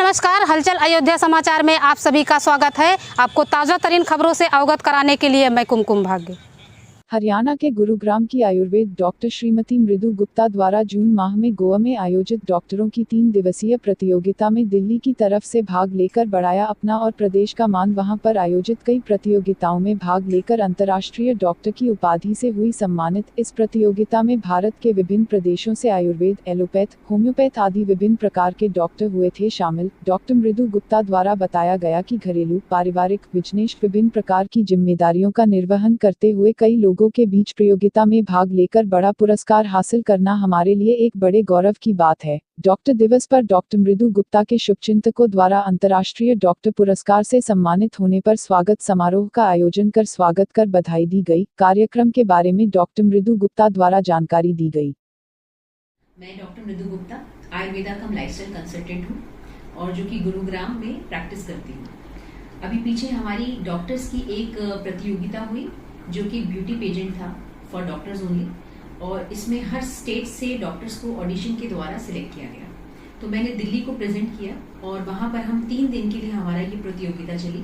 नमस्कार, हलचल अयोध्या समाचार में आप सभी का स्वागत है। आपको ताज़ा तरीन खबरों से अवगत कराने के लिए मैं कुमकुम भाग्य। हरियाणा के गुरुग्राम की आयुर्वेद डॉक्टर श्रीमती मृदु गुप्ता द्वारा जून माह में गोवा में आयोजित डॉक्टरों की 3 दिवसीय प्रतियोगिता में दिल्ली की तरफ से भाग लेकर बढ़ाया अपना और प्रदेश का मान। वहां पर आयोजित कई प्रतियोगिताओं में भाग लेकर अंतर्राष्ट्रीय डॉक्टर की उपाधि से हुई सम्मानित। इस प्रतियोगिता में भारत के विभिन्न प्रदेशों से आयुर्वेद, एलोपैथ, होम्योपैथ आदि विभिन्न प्रकार के डॉक्टर हुए थे शामिल। डॉक्टर मृदु गुप्ता द्वारा बताया गया कि घरेलू, पारिवारिक, बिजनेस विभिन्न प्रकार की जिम्मेदारियों का निर्वहन करते हुए कई लोगों के बीच प्रतियोगिता में भाग लेकर बड़ा पुरस्कार हासिल करना हमारे लिए एक बड़े गौरव की बात है। डॉक्टर दिवस पर डॉक्टर मृदु गुप्ता के शुभचिंतकों द्वारा अंतर्राष्ट्रीय डॉक्टर पुरस्कार से सम्मानित होने पर स्वागत समारोह का आयोजन कर स्वागत कर बधाई दी गई। कार्यक्रम के बारे में डॉक्टर मृदु गुप्ता द्वारा जानकारी दी गई। मैं डॉक्टर मृदु गुप्ता आयुर्वेदा कम लाइफस्टाइल कंसल्टेंट हूँ और जो कि गुरुग्राम में प्रैक्टिस करती हूँ। अभी पीछे हमारी डॉक्टर्स की एक प्रतियोगिता हुई जो कि ब्यूटी पेजेंट था फॉर डॉक्टर्स ओनली, और इसमें हर स्टेट से डॉक्टर्स को ऑडिशन के द्वारा सिलेक्ट किया गया। तो मैंने दिल्ली को प्रेजेंट किया और वहाँ पर हम 3 दिन के लिए हमारा ये प्रतियोगिता चली,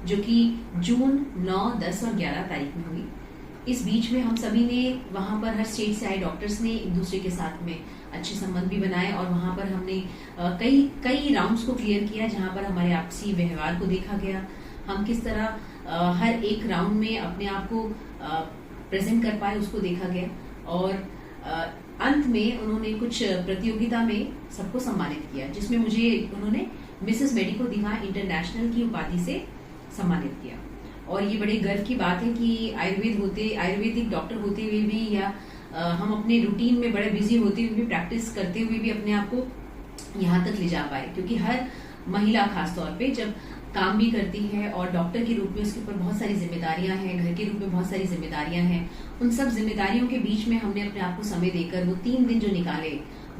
जो कि जून 9, 10 और 11 तारीख में हुई। इस बीच में हम सभी ने वहाँ पर हर स्टेट से आए डॉक्टर्स ने एक दूसरे के साथ में अच्छे संबंध भी बनाए और वहाँ पर हमने कई राउंड्स को क्लियर किया, जहाँ पर हमारे आपसी व्यवहार को देखा गया। हम किस तरह हर एक राउंड में अपने आप को प्रेजेंट कर पाए उसको देखा गया और अंत में उन्होंने कुछ प्रतियोगिता में सबको सम्मानित किया, जिसमें मुझे उन्होंने मिसेस मेडिको दिवा इंटरनेशनल की उपाधि से सम्मानित किया। और ये बड़े गर्व की बात है कि आयुर्वेदिक डॉक्टर होते हुए भी या हम अपने रूटीन में बड़े बिजी होते हुए भी, प्रैक्टिस करते हुए भी अपने आप को यहाँ तक ले जा पाए, क्योंकि हर महिला खासतौर पे जब काम भी करती है और डॉक्टर के रूप में उसके ऊपर बहुत सारी जिम्मेदारियां हैं, घर के रूप में बहुत सारी जिम्मेदारियां हैं, उन सब जिम्मेदारियों के बीच में हमने अपने आप को समय देकर वो 3 दिन जो निकाले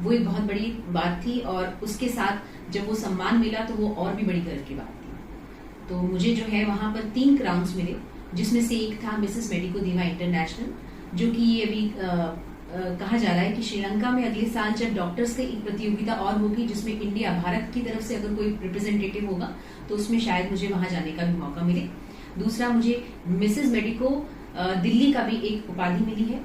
वो एक बहुत बड़ी बात थी। और उसके साथ जब वो सम्मान मिला तो वो और भी बड़ी गर्व की बात थी। तो मुझे जो है वहां पर 3 क्राउन्स मिले, जिसमें से एक था मिसेस मेडिको दिवा इंटरनेशनल, जो कि ये अभी कहा जा रहा है कि श्रीलंका में अगले साल जब डॉक्टर्स की एक प्रतियोगिता और होगी, जिसमें इंडिया, भारत की तरफ से अगर कोई रिप्रेजेंटेटिव होगा तो उसमें शायद मुझे वहां जाने का भी मौका मिले। दूसरा, मुझे मिसेस मेडिको दिल्ली का भी एक उपाधि मिली है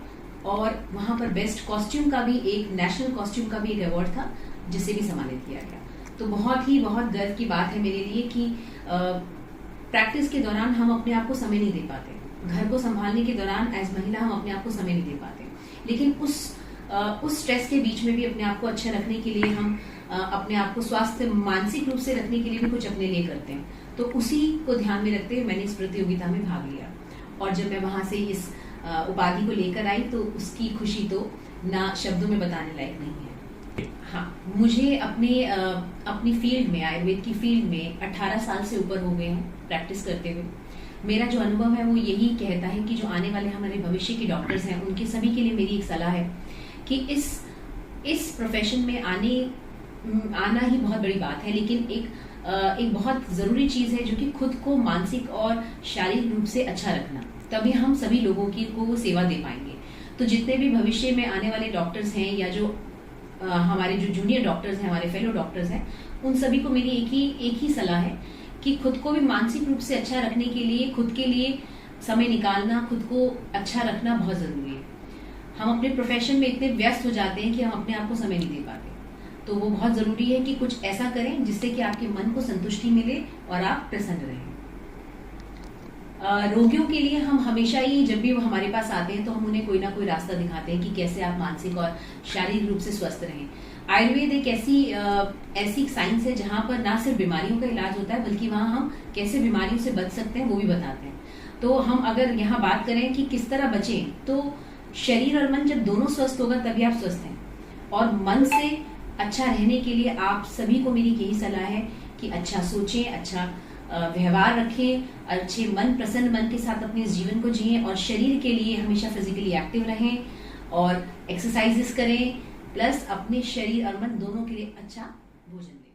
और वहां पर बेस्ट कॉस्ट्यूम का भी एक, नेशनल कॉस्ट्यूम का भी एक अवार्ड था, जिसे भी सम्मानित किया गया। तो बहुत गर्व की बात है मेरे लिए कि प्रैक्टिस के दौरान हम अपने आप को समय नहीं दे पाते, घर को संभालने के दौरान एज महिला हम अपने आप को समय नहीं दे पाते, लेकिन उस स्ट्रेस के बीच में भी अपने आप को अच्छा रखने के लिए हम अपने आप को स्वास्थ्य, मानसिक रूप से रखने के लिए भी कुछ अपने लिए करते हैं। तो उसी को ध्यान में रखते हुए मैंने इस प्रतियोगिता में भाग लिया और जब मैं वहां से इस उपाधि को लेकर आई तो उसकी खुशी तो ना शब्दों में बताने लायक नहीं है। हाँ, मुझे अपनी फील्ड में, आयुर्वेद की फील्ड में 18 साल से ऊपर हो गए हैं प्रैक्टिस करते हुए। मेरा जो अनुभव है वो यही कहता है कि जो आने वाले हमारे भविष्य के डॉक्टर्स हैं, उनके सभी के लिए मेरी एक सलाह है कि इस प्रोफेशन में आना ही बहुत बड़ी बात है, लेकिन एक बहुत जरूरी चीज है जो कि खुद को मानसिक और शारीरिक रूप से अच्छा रखना, तभी हम सभी लोगों को सेवा दे पाएंगे। तो जितने भी भविष्य में आने वाले डॉक्टर्स हैं या जो हमारे जो जूनियर डॉक्टर्स हैं, हमारे फेलो डॉक्टर्स हैं, उन सभी को मेरी एक ही सलाह है कि खुद को भी मानसिक रूप से अच्छा रखने के लिए, खुद के लिए समय निकालना, खुद को अच्छा रखना बहुत जरूरी है। हम अपने प्रोफेशन में इतने व्यस्त हो जाते हैं कि हम अपने आप को समय नहीं दे पाते, तो वो बहुत जरूरी है कि कुछ ऐसा करें जिससे कि आपके मन को संतुष्टि मिले और आप प्रसन्न रहें। रोगियों के लिए हम हमेशा ही, जब भी वो हमारे पास आते हैं तो हम उन्हें कोई ना कोई रास्ता दिखाते हैं कि कैसे आप मानसिक और शारीरिक रूप से स्वस्थ रहें। आयुर्वेद एक ऐसी साइंस है जहाँ पर ना सिर्फ बीमारियों का इलाज होता है, बल्कि वहाँ हम कैसे बीमारियों से बच सकते हैं वो भी बताते हैं। तो हम अगर यहाँ बात करें कि किस तरह बचें, तो शरीर और मन जब दोनों स्वस्थ होगा तभी आप स्वस्थ हैं। और मन से अच्छा रहने के लिए आप सभी को मेरी यही सलाह है कि अच्छा सोचें, अच्छा व्यवहार रखें, अच्छे प्रसन्न मन के साथ अपने जीवन को जिएं और शरीर के लिए हमेशा फिजिकली एक्टिव रहें और एक्सरसाइजेस करें, प्लस अपने शरीर और मन दोनों के लिए अच्छा भोजन लें।